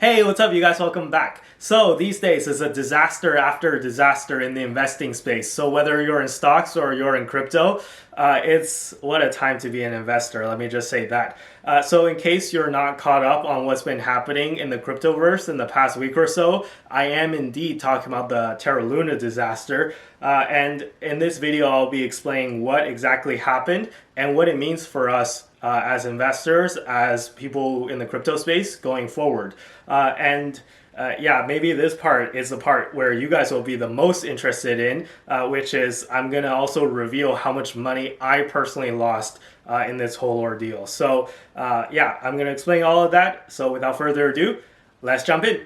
Hey, what's up, you guys? Welcome back. So these days is a disaster after disaster in the investing space. So whether you're in stocks or you're in crypto, it's what a time to be an investor. Let me just say that. So in case you're not caught up on what's been happening in the cryptoverse in the past week or so, I am indeed talking about the Terra Luna disaster. And in this video, I'll be explaining what exactly happened and what it means for us as investors, as people in the crypto space going forward. Yeah, maybe this part is the part where you guys will be the most interested in, which is I'm going to also reveal how much money I personally lost in this whole ordeal. So yeah, I'm going to explain all of that. So without further ado, let's jump in.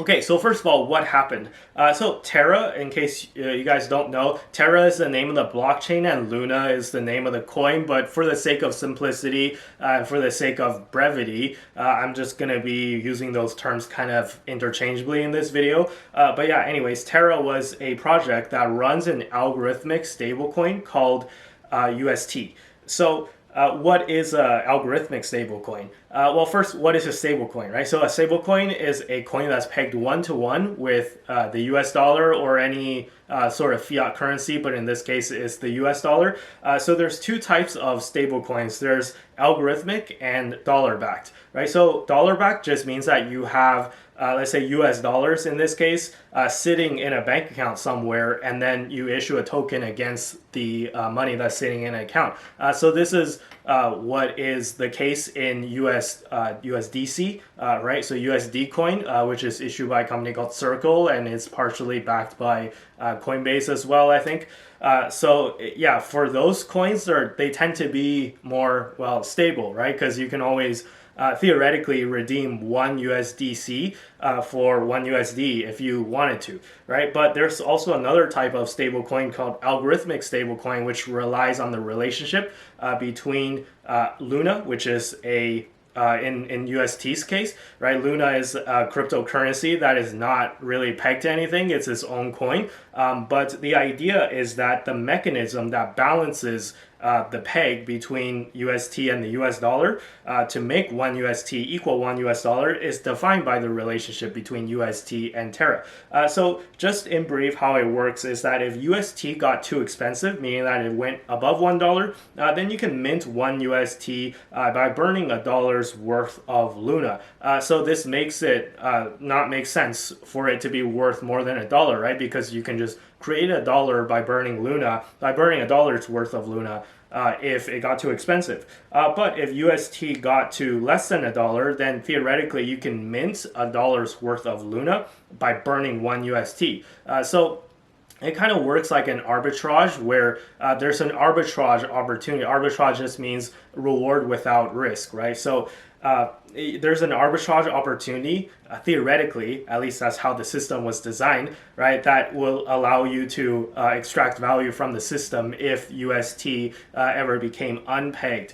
Okay, so first of all, what happened? So Terra, in case you guys don't know, Terra is the name of the blockchain and Luna is the name of the coin, but for the sake of simplicity, for the sake of brevity, I'm just going to be using those terms kind of interchangeably in this video. But yeah, anyways, Terra was a project that runs an algorithmic stablecoin called UST. So what is an algorithmic stablecoin? Well, first, what is a stablecoin, right? So a stablecoin is a coin that's pegged one-to-one with the US dollar or any sort of fiat currency, but in this case, it's the US dollar. So there's two types of stablecoins. There's algorithmic and dollar-backed, right? So dollar-backed just means that you have let's say US dollars in this case, sitting in a bank account somewhere, and then you issue a token against the money that's sitting in an account. So this is what is the case in USDC, right? So USD coin, which is issued by a company called Circle, and is partially backed by Coinbase as well, I think. So yeah, for those coins, they tend to be more, well, stable, right? Because you can always theoretically redeem one USDC for one USD if you wanted to, right? But there's also another type of stablecoin called algorithmic stablecoin, which relies on the relationship between Luna, which is a in UST's case, right? Luna is a cryptocurrency that is not really pegged to anything. It's its own coin. But the idea is that the mechanism that balances the peg between UST and the US dollar to make one UST equal one US dollar is defined by the relationship between UST and Terra. So just in brief, how it works is that if UST got too expensive, meaning that it went above $1, then you can mint one UST by burning $1's worth of Luna. So this makes it not make sense for it to be worth more than $1, right? Because you can just create $1 by burning Luna, by burning $1's worth of Luna if it got too expensive. But if UST got to less than $1, then theoretically you can mint $1's worth of Luna by burning one UST. So it kind of works like an arbitrage where there's an arbitrage opportunity. Arbitrage just means reward without risk, right? So there's an arbitrage opportunity, theoretically, at least that's how the system was designed, right? That will allow you to extract value from the system if UST ever became unpegged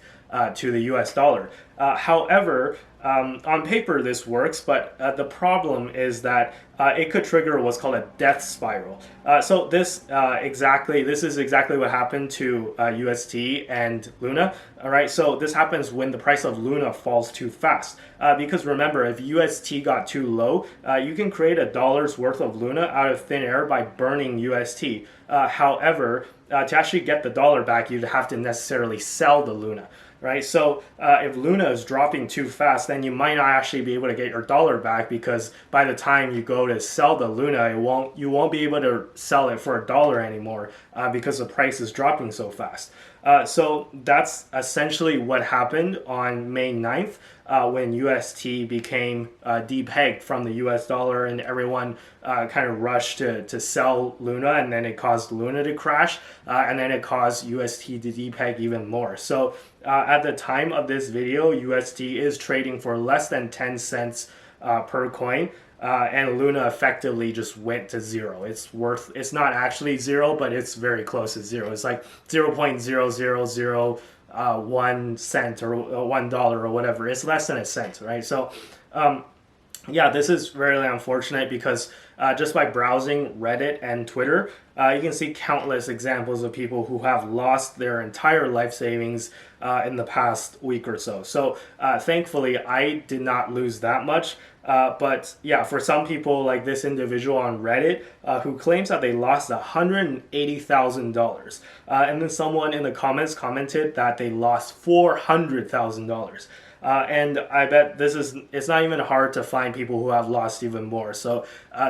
to the US dollar. However, on paper this works, but the problem is that it could trigger what's called a death spiral. So this is exactly what happened to UST and Luna. All right, so this happens when the price of Luna falls too fast. Because remember, if UST got too low, you can create $1's worth of Luna out of thin air by burning UST. However, to actually get the dollar back, you'd have to necessarily sell the Luna. Right, so if Luna is dropping too fast, then you might not actually be able to get your dollar back, because by the time you go to sell the Luna, you won't be able to sell it for $1 anymore because the price is dropping so fast. So that's essentially what happened on May 9th when UST became depegged from the US dollar, and everyone kind of rushed to sell Luna, and then it caused Luna to crash, and then it caused UST to depeg even more. So at the time of this video, UST is trading for less than 10 cents per coin. And Luna effectively just went to zero. It's not actually zero, but it's very close to zero. It's like 0.0001 cent or $1 or whatever. It's less than a cent, right? So yeah, this is really unfortunate because just by browsing Reddit and Twitter, you can see countless examples of people who have lost their entire life savings in the past week or so. So thankfully, I did not lose that much. But yeah, for some people, like this individual on Reddit who claims that they lost $180,000. And then someone in the comments commented that they lost $400,000. And I bet it's not even hard to find people who have lost even more. So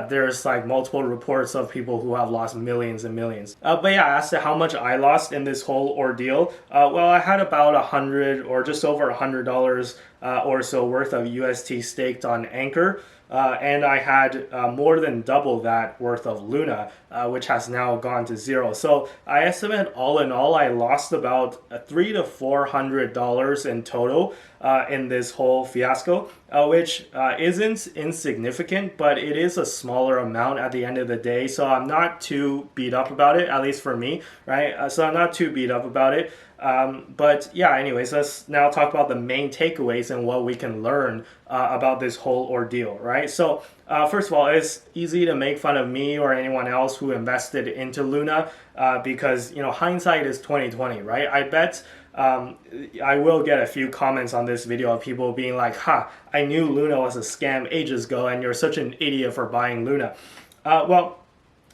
there's like multiple reports of people who have lost millions and millions. But yeah, as to how much I lost in this whole ordeal, well, I had about $100 or just over $100 or so worth of UST staked on Anchor. And I had more than double that worth of Luna, which has now gone to zero. So I estimate all in all, I lost about $300 to $400 in total in this whole fiasco, which isn't insignificant, but it is a smaller amount at the end of the day. So I'm not too beat up about it, at least for me, right? So I'm not too beat up about it. But yeah, anyways, let's now talk about the main takeaways and what we can learn about this whole ordeal, right? So first of all, it's easy to make fun of me or anyone else who invested into Luna because, you know, hindsight is 2020, right? I bet I will get a few comments on this video of people being like, ha, I knew Luna was a scam ages ago and you're such an idiot for buying Luna. Well,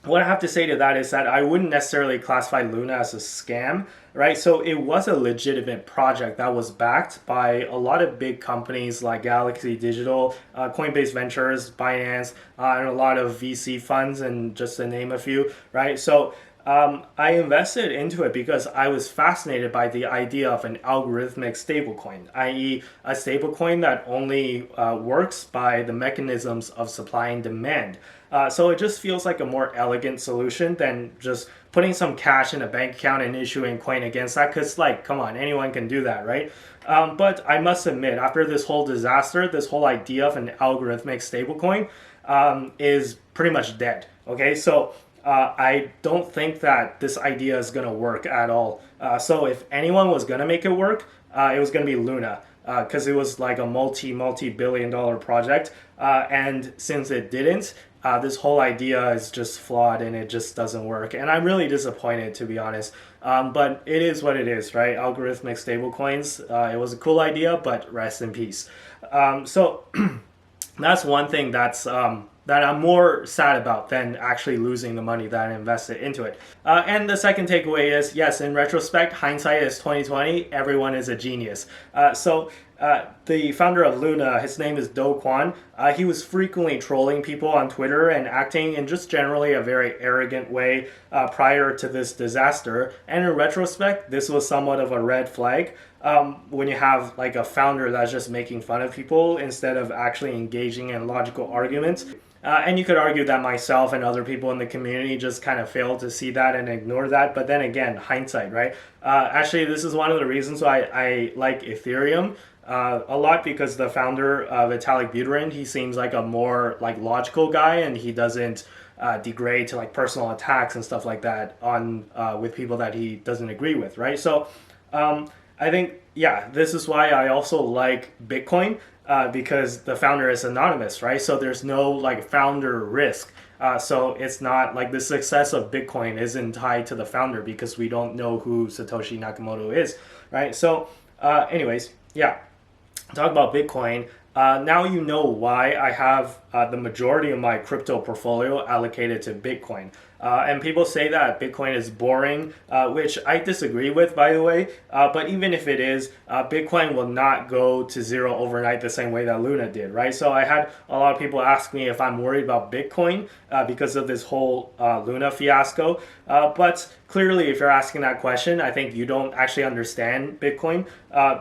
what I have to say to that is that I wouldn't necessarily classify Luna as a scam, right? So it was a legitimate project that was backed by a lot of big companies like Galaxy Digital, Coinbase Ventures, Binance, and a lot of VC funds, and just to name a few, right? So I invested into it because I was fascinated by the idea of an algorithmic stablecoin, i.e. a stablecoin that only works by the mechanisms of supply and demand. So it just feels like a more elegant solution than just putting some cash in a bank account and issuing coin against that, because like, come on, anyone can do that, right? But I must admit, after this whole disaster, this whole idea of an algorithmic stablecoin is pretty much dead, okay? So I don't think that this idea is going to work at all. So if anyone was going to make it work, it was going to be Luna, because it was like a multi-billion-dollar project. And since it didn't, this whole idea is just flawed and it just doesn't work. And I'm really disappointed, to be honest. But it is what it is, right? Algorithmic stablecoins, it was a cool idea, but rest in peace. So that's one thing that I'm more sad about than actually losing the money that I invested into it. And the second takeaway is, yes, in retrospect, hindsight is 2020. Everyone is a genius. So the founder of Luna, his name is Do Kwon. He was frequently trolling people on Twitter and acting in just generally a very arrogant way prior to this disaster. And in retrospect, this was somewhat of a red flag. When you have like a founder that's just making fun of people instead of actually engaging in logical arguments. And you could argue that myself and other people in the community just kind of failed to see that and ignore that. But then again, hindsight, right? Actually, this is one of the reasons why I like Ethereum a lot, because the founder, Vitalik Buterin, he seems like a more like logical guy, and he doesn't degrade to like personal attacks and stuff like that on with people that he doesn't agree with, right? So I think, yeah, this is why I also like Bitcoin. Because the founder is anonymous, right? So there's no like founder risk. So it's not like the success of Bitcoin isn't tied to the founder because we don't know who Satoshi Nakamoto is, right? So anyways, yeah, talk about Bitcoin. Now you know why I have the majority of my crypto portfolio allocated to Bitcoin. And people say that Bitcoin is boring, which I disagree with, by the way. But even if it is, Bitcoin will not go to zero overnight the same way that Luna did, right? So I had a lot of people ask me if I'm worried about Bitcoin because of this whole Luna fiasco. But clearly, if you're asking that question, I think you don't actually understand Bitcoin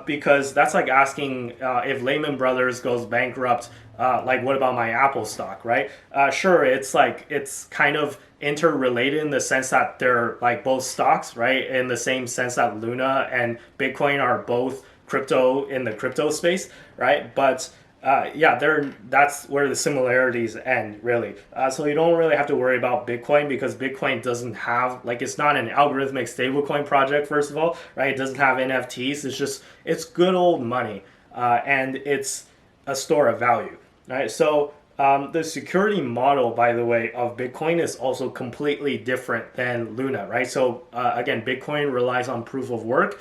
because that's like asking if Lehman Brothers goes bankrupt, like what about my Apple stock, right? Sure, it's kind of interrelated in the sense that they're like both stocks, right? In the same sense that Luna and Bitcoin are both crypto in the crypto space, right? But yeah, that's where the similarities end, really. So you don't really have to worry about Bitcoin because Bitcoin doesn't have, like, it's not an algorithmic stablecoin project, first of all, right? It doesn't have NFTs. It's good old money, and it's a store of value, right? So The security model, by the way, of Bitcoin is also completely different than Luna, right? So again, Bitcoin relies on proof of work,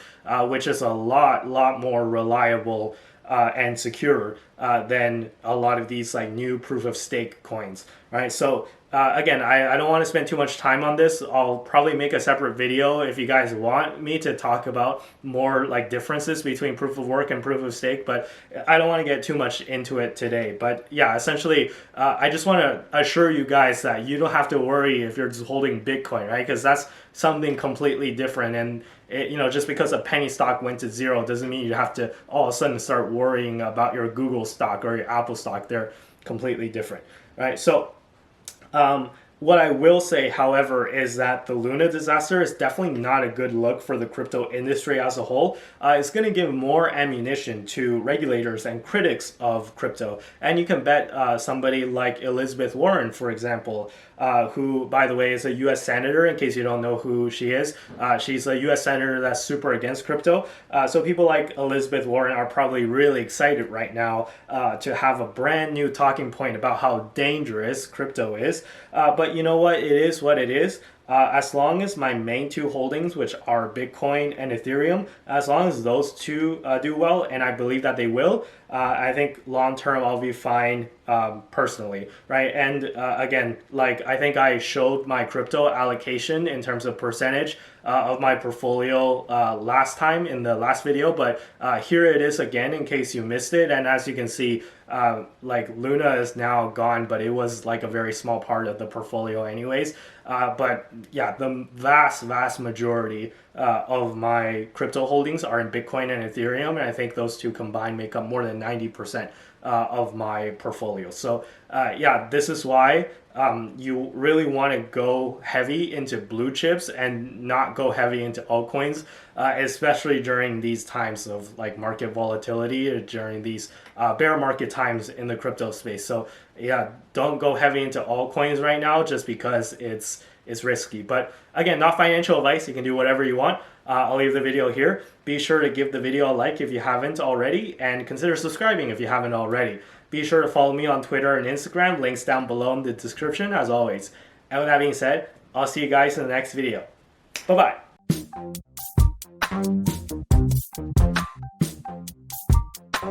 which is a lot more reliable and secure than a lot of these like new proof of stake coins, right? So again, I don't want to spend too much time on this. I'll probably make a separate video if you guys want me to talk about more like differences between proof of work and proof of stake, but I don't want to get too much into it today. But yeah, essentially, I just want to assure you guys that you don't have to worry if you're just holding Bitcoin, right? Because that's something completely different. And just because a penny stock went to zero doesn't mean you have to all of a sudden start worrying about your Google stock or your Apple stock. They're completely different, right? So what I will say, however, is that the Luna disaster is definitely not a good look for the crypto industry as a whole. It's going to give more ammunition to regulators and critics of crypto. And you can bet somebody like Elizabeth Warren, for example, who, by the way, is a U.S. senator, in case you don't know who she is. She's a U.S. senator that's super against crypto. So people like Elizabeth Warren are probably really excited right now to have a brand new talking point about how dangerous crypto is. But you know what? It is what it is. As long as my main two holdings, which are Bitcoin and Ethereum, as long as those two do well, and I believe that they will, I think long term I'll be fine personally, right? And again, like I think I showed my crypto allocation in terms of percentage of my portfolio last time in the last video, but here it is again in case you missed it. And as you can see, like Luna is now gone, but it was like a very small part of the portfolio anyways. But yeah, the vast majority of my crypto holdings are in Bitcoin and Ethereum, and I think those two combined make up more than 90% of my portfolio. So yeah, this is why you really want to go heavy into blue chips and not go heavy into altcoins, especially during these times of like market volatility or during these bear market times in the crypto space. So yeah, don't go heavy into altcoins right now just because it's risky. But again, not financial advice. You can do whatever you want. I'll leave the video here. Be sure to give the video a like if you haven't already, and consider subscribing if you haven't already. Be sure to follow me on Twitter and Instagram. Links down below in the description as always. And with that being said, I'll see you guys in the next video. Bye-bye.